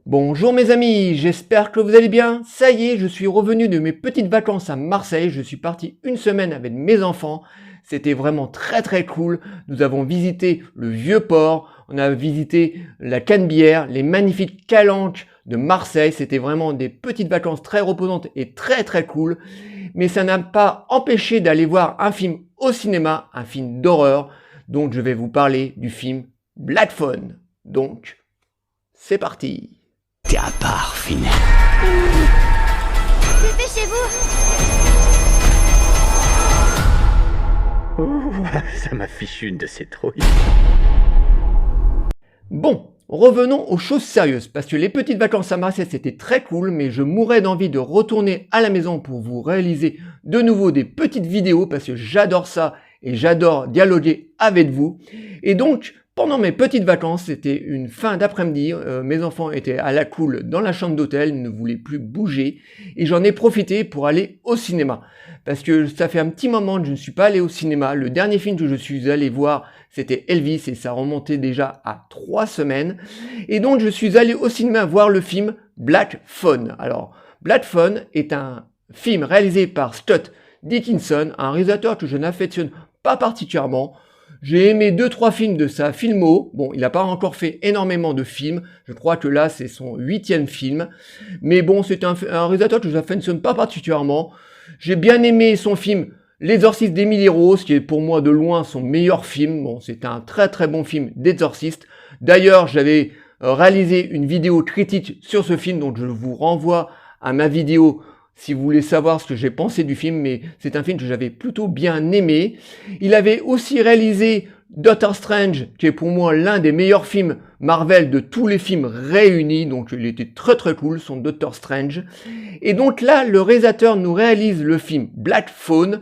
Bonjour mes amis, j'espère que vous allez bien. Ça y est, je suis revenu de mes petites vacances à Marseille. Je suis parti une semaine avec mes enfants. C'était vraiment très cool. Nous avons visité le Vieux-Port, on a visité la Canebière, les magnifiques calanques de Marseille. C'était vraiment des petites vacances très reposantes et très cool. Mais ça n'a pas empêché d'aller voir un film au cinéma, un film d'horreur. Donc je vais vous parler du film Black Phone. Donc, c'est parti. T'es à part, Finn. Que fichez-vous? Ça m'a fichu une de ces trouilles. Bon, revenons aux choses sérieuses, parce que les petites vacances à Marseille c'était très cool, mais je mourrais d'envie de retourner à la maison pour vous réaliser de nouveau des petites vidéos, parce que j'adore ça et j'adore dialoguer avec vous. Et donc, pendant mes petites vacances, c'était une fin d'après-midi, mes enfants étaient à la cool dans la chambre d'hôtel, ils ne voulaient plus bouger, et j'en ai profité pour aller au cinéma. Parce que ça fait un petit moment que je ne suis pas allé au cinéma. Le dernier film que je suis allé voir, c'était Elvis, et ça remontait déjà à 3 semaines. Et donc je suis allé au cinéma voir le film Black Phone. Alors, Black Phone est un film réalisé par Scott Derrickson, un réalisateur que je n'affectionne pas particulièrement. J'ai aimé 2-3 films de sa filmo. Bon, il n'a pas encore fait énormément de films. Je crois que là, c'est son 8e film. Mais bon, c'est un réalisateur que je n'affectionne pas particulièrement. J'ai bien aimé son film L'Exorciste d'Emily Rose, qui est pour moi de loin son meilleur film. Bon, c'est un très bon film d'exorciste. D'ailleurs, j'avais réalisé une vidéo critique sur ce film, donc je vous renvoie à ma vidéo si vous voulez savoir ce que j'ai pensé du film, mais c'est un film que j'avais plutôt bien aimé. Il avait aussi réalisé Doctor Strange, qui est pour moi l'un des meilleurs films Marvel de tous les films réunis, donc il était très cool, son Doctor Strange. Et donc là, le réalisateur nous réalise le film Black Phone,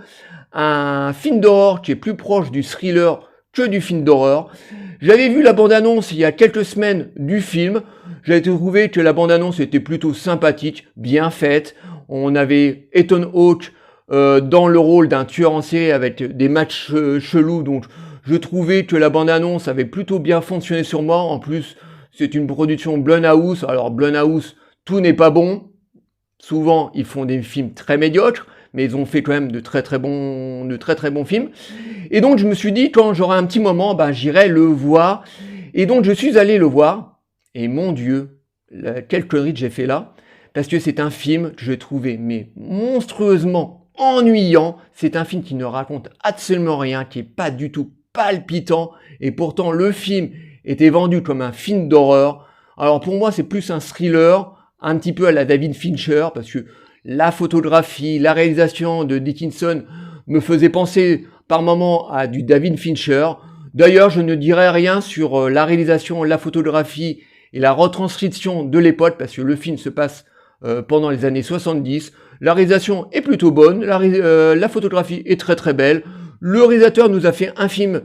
un film d'horreur qui est plus proche du thriller que du film d'horreur. J'avais vu la bande-annonce il y a quelques semaines du film, j'avais trouvé que la bande-annonce était plutôt sympathique, bien faite. On avait Ethan Hawke dans le rôle d'un tueur en série avec des matchs chelous, donc je trouvais que la bande-annonce avait plutôt bien fonctionné sur moi. En plus, c'est une production Blumhouse. Alors Blumhouse, tout n'est pas bon. Souvent, ils font des films très médiocres, mais ils ont fait quand même de très bons films. Et donc, je me suis dit, quand j'aurai un petit moment, j'irai le voir. Et donc, je suis allé le voir. Et mon Dieu, quelle connerie que j'ai fait là. Parce que c'est un film que je trouvais mais monstrueusement ennuyant. C'est un film qui ne raconte absolument rien, qui est pas du tout palpitant. Et pourtant, le film était vendu comme un film d'horreur. Alors pour moi, c'est plus un thriller, un petit peu à la David Fincher, parce que la photographie, la réalisation de Derrickson me faisait penser par moments à du David Fincher. D'ailleurs, je ne dirai rien sur la réalisation, la photographie et la retranscription de l'époque, parce que le film se passe pendant les années 70. La réalisation est plutôt bonne, la photographie est très belle. Le réalisateur nous a fait un film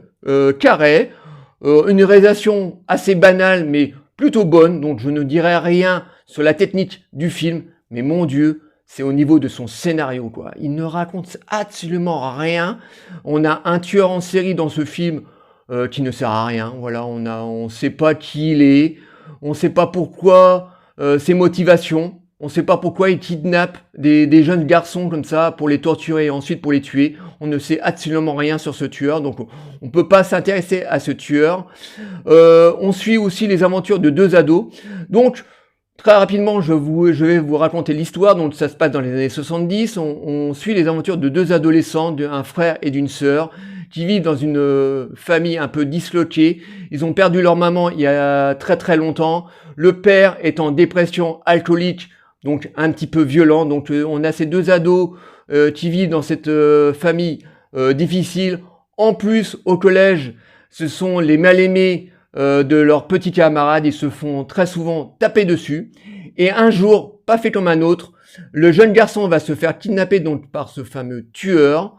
carré, une réalisation assez banale mais plutôt bonne, donc je ne dirai rien sur la technique du film, mais mon Dieu, c'est au niveau de son scénario, quoi. Il ne raconte absolument rien. On a un tueur en série dans ce film qui ne sert à rien. Voilà, on sait pas qui il est, on sait pas pourquoi ses motivations. On ne sait pas pourquoi il kidnappe des jeunes garçons comme ça pour les torturer et ensuite pour les tuer. On ne sait absolument rien sur ce tueur, donc on ne peut pas s'intéresser à ce tueur. On suit aussi les aventures de 2 ados. Donc, très rapidement, je vais vous raconter l'histoire. Donc, ça se passe dans les années 70. On suit les aventures de 2 adolescents, un frère et d'une sœur, qui vivent dans une famille un peu disloquée. Ils ont perdu leur maman il y a très longtemps. Le père est en dépression alcoolique, donc un petit peu violent. Donc on a ces 2 ados qui vivent dans cette famille difficile. En plus, au collège, ce sont les mal-aimés de leurs petits camarades. Ils se font très souvent taper dessus. Et un jour, pas fait comme un autre, le jeune garçon va se faire kidnapper donc par ce fameux tueur.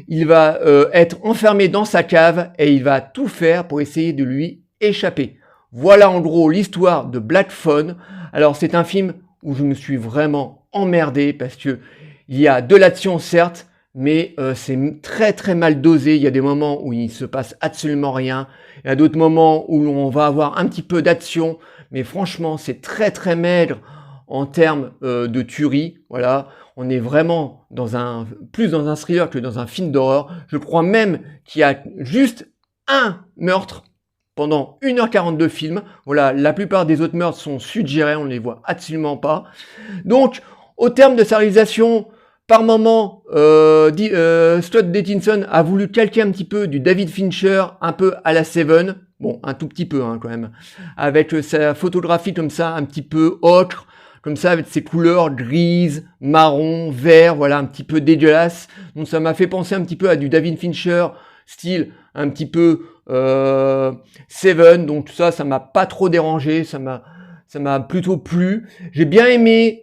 Il va être enfermé dans sa cave et il va tout faire pour essayer de lui échapper. Voilà en gros l'histoire de Black Phone. Alors c'est un film où je me suis vraiment emmerdé parce que il y a de l'action certes, mais c'est très mal dosé. Il y a des moments où il se passe absolument rien. Il y a d'autres moments où on va avoir un petit peu d'action, mais franchement, c'est très très maigre en termes de tuerie. Voilà, on est vraiment plus dans un thriller que dans un film d'horreur. Je crois même qu'il y a juste un meurtre pendant 1h42 de film. Voilà, la plupart des autres meurtres sont suggérés, on ne les voit absolument pas. Donc, au terme de sa réalisation, par moment, Stuart Dickinson a voulu calquer un petit peu du David Fincher, un peu à la Seven. Bon, un tout petit peu quand même. Avec sa photographie comme ça, un petit peu ocre, comme ça, avec ses couleurs grises, marron, vert, voilà, un petit peu dégueulasse. Donc ça m'a fait penser un petit peu à du David Fincher, style un petit peu Seven. Donc tout ça, ça m'a pas trop dérangé, ça m'a plutôt plu. J'ai bien aimé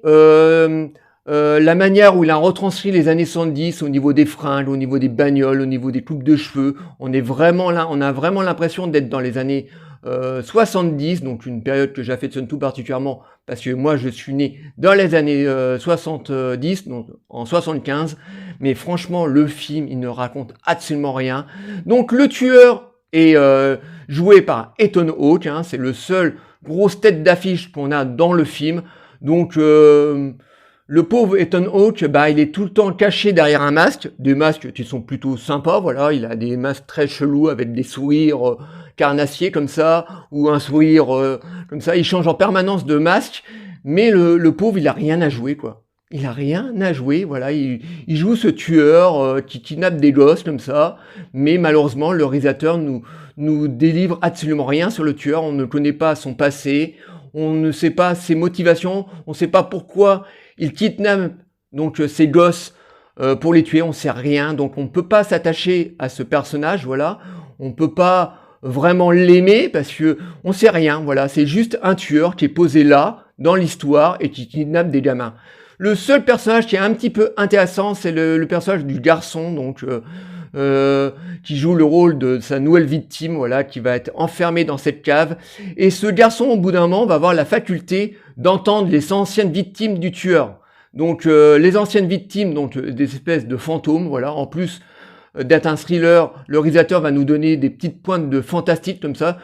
la manière où il a retranscrit les années 70 au niveau des fringues, au niveau des bagnoles, au niveau des coupes de cheveux. On est vraiment là, on a vraiment l'impression d'être dans les années 70, donc une période que j'affectionne tout particulièrement parce que moi je suis né dans les années 70, donc en 75, mais franchement le film il ne raconte absolument rien. Donc le tueur est joué par Ethan Hawke, c'est le seul grosse tête d'affiche qu'on a dans le film, donc le pauvre Ethan Hawke, il est tout le temps caché derrière un masque, des masques qui sont plutôt sympas, voilà, il a des masques très chelous avec des sourires carnassiers comme ça, ou un sourire comme ça, il change en permanence de masque, mais le pauvre, il a rien à jouer, quoi. Il a rien à jouer, voilà, il joue ce tueur qui kidnappe des gosses comme ça, mais malheureusement, le réalisateur nous délivre absolument rien sur le tueur, on ne connaît pas son passé, on ne sait pas ses motivations, on ne sait pas pourquoi il kidnappe donc ces gosses pour les tuer, on sait rien, donc on ne peut pas s'attacher à ce personnage, voilà, on peut pas vraiment l'aimer parce que on sait rien, voilà, c'est juste un tueur qui est posé là dans l'histoire et qui kidnappe des gamins. Le seul personnage qui est un petit peu intéressant, c'est le personnage du garçon, donc qui joue le rôle de sa nouvelle victime, voilà, qui va être enfermé dans cette cave. Et ce garçon, au bout d'un moment, va avoir la faculté d'entendre les anciennes victimes du tueur. Donc les anciennes victimes, donc des espèces de fantômes, voilà. En plus d'être un thriller, le réalisateur va nous donner des petites pointes de fantastique comme ça,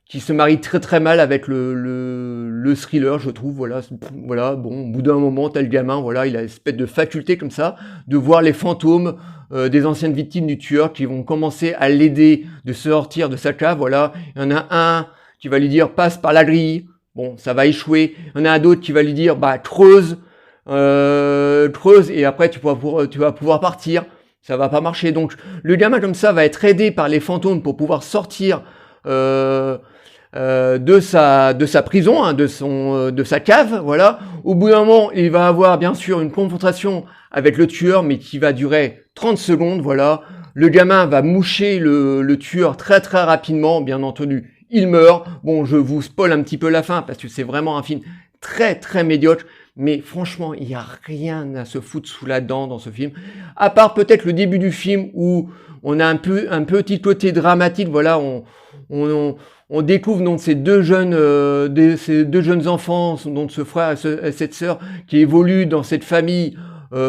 qui se marie très très mal avec le thriller, je trouve, voilà, bon, au bout d'un moment, t'as le gamin, voilà, il a une espèce de faculté comme ça, de voir les fantômes des anciennes victimes du tueur qui vont commencer à l'aider de sortir de sa cave, voilà, il y en a un qui va lui dire, passe par la grille, bon, ça va échouer, il y en a un autre qui va lui dire, creuse, et après tu vas pouvoir partir, ça va pas marcher, donc le gamin comme ça va être aidé par les fantômes pour pouvoir sortir de sa prison, de sa cave, voilà. Au bout d'un moment, il va avoir bien sûr une confrontation avec le tueur, mais qui va durer 30 secondes, voilà. Le gamin va moucher le tueur très très rapidement, bien entendu. Il meurt. Bon, je vous spoil un petit peu la fin, parce que c'est vraiment un film très très médiocre, mais franchement, il n'y a rien à se foutre sous la dent dans ce film, à part peut-être le début du film, où on a un petit côté dramatique, voilà, on découvre donc ces deux jeunes enfants, donc ce frère et cette sœur qui évoluent dans cette famille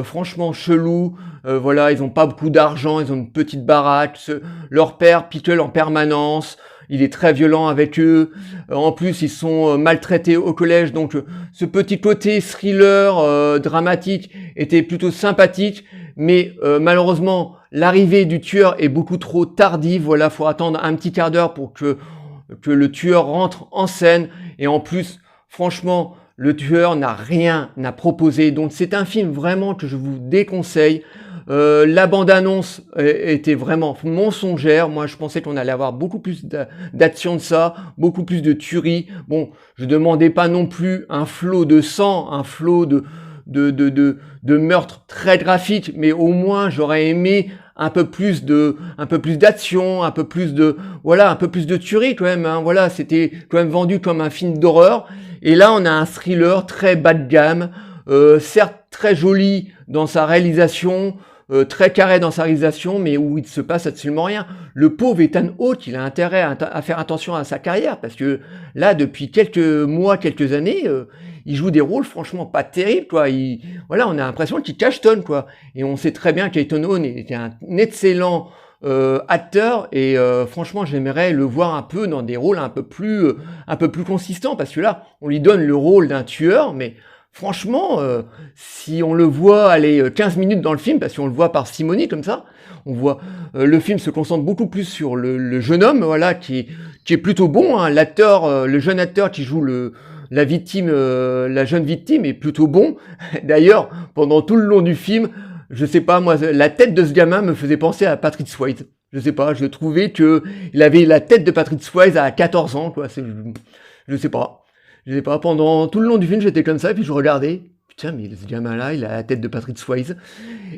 franchement chelou. Voilà, ils ont pas beaucoup d'argent, ils ont une petite baraque. Leur père picole en permanence. Il est très violent avec eux. En plus, ils sont maltraités au collège. Donc, ce petit côté thriller dramatique était plutôt sympathique. Mais malheureusement, l'arrivée du tueur est beaucoup trop tardive. Voilà, faut attendre un petit quart d'heure pour que le tueur rentre en scène. Et en plus, franchement, le tueur n'a rien à proposer. Donc, c'est un film vraiment que je vous déconseille. La bande-annonce était vraiment mensongère. Moi, je pensais qu'on allait avoir beaucoup plus d'action de ça, beaucoup plus de tuerie. Bon, je demandais pas non plus un flot de sang, un flot de meurtres très graphiques, mais au moins j'aurais aimé un peu plus d'action, un peu plus de tuerie quand même, voilà, c'était quand même vendu comme un film d'horreur. Et là, on a un thriller très bas de gamme, certes très joli dans sa réalisation, très carré dans sa réalisation, mais où il ne se passe absolument rien. Le pauvre Ethan Hawke, il a intérêt à faire attention à sa carrière, parce que là, depuis quelques mois, quelques années, il joue des rôles franchement pas terribles, quoi. Voilà, on a l'impression qu'il cachetonne, quoi. Et on sait très bien qu'Ethan Hawke était un excellent acteur et franchement j'aimerais le voir un peu dans des rôles un peu plus consistants parce que là on lui donne le rôle d'un tueur mais franchement si on le voit aller 15 minutes dans le film parce qu'on le voit par Simoni comme ça on voit le film se concentre beaucoup plus sur le jeune homme voilà qui est plutôt bon hein. L'acteur le jeune acteur qui joue la victime la jeune victime est plutôt bon d'ailleurs pendant tout le long du film je sais pas, moi, la tête de ce gamin me faisait penser à Patrick Swayze. Je sais pas, je trouvais que il avait la tête de Patrick Swayze à 14 ans, quoi. Je sais pas. Je sais pas, pendant tout le long du film, j'étais comme ça, et puis je regardais. Putain, mais ce gamin-là, il a la tête de Patrick Swayze.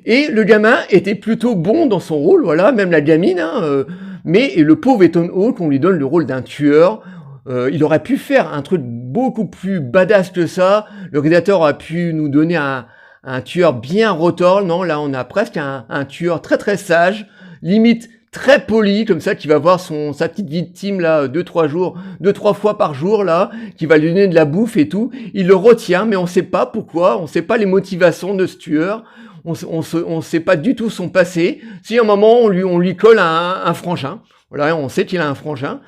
Et le gamin était plutôt bon dans son rôle, voilà, même la gamine, hein. Mais le pauvre Ethan Hawke, on lui donne le rôle d'un tueur. Il aurait pu faire un truc beaucoup plus badass que ça. Le réalisateur aurait pu nous donner un tueur bien rotorle, non, là on a presque un tueur très très sage, limite très poli, comme ça, qui va voir sa petite victime là 2-3 fois par jour là, qui va lui donner de la bouffe et tout. Il le retient, mais on sait pas pourquoi, on sait pas les motivations de ce tueur, on sait pas du tout son passé. Si à un moment on lui colle un frangin, voilà, on sait qu'il a un frangin.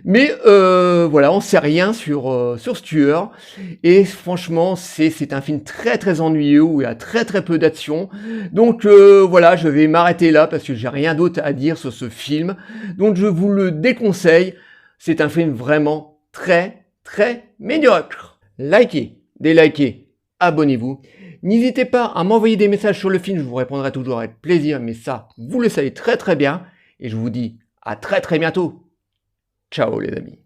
Mais voilà, on sait rien sur ce tueur. Et franchement, c'est un film très très ennuyeux où il y a très très peu d'action. Donc voilà, je vais m'arrêter là parce que j'ai rien d'autre à dire sur ce film. Donc je vous le déconseille. C'est un film vraiment très très médiocre. Likez, délikez, abonnez-vous. N'hésitez pas à m'envoyer des messages sur le film, je vous répondrai toujours avec plaisir. Mais ça, vous le savez très très bien. Et je vous dis à très très bientôt. Ciao les amis.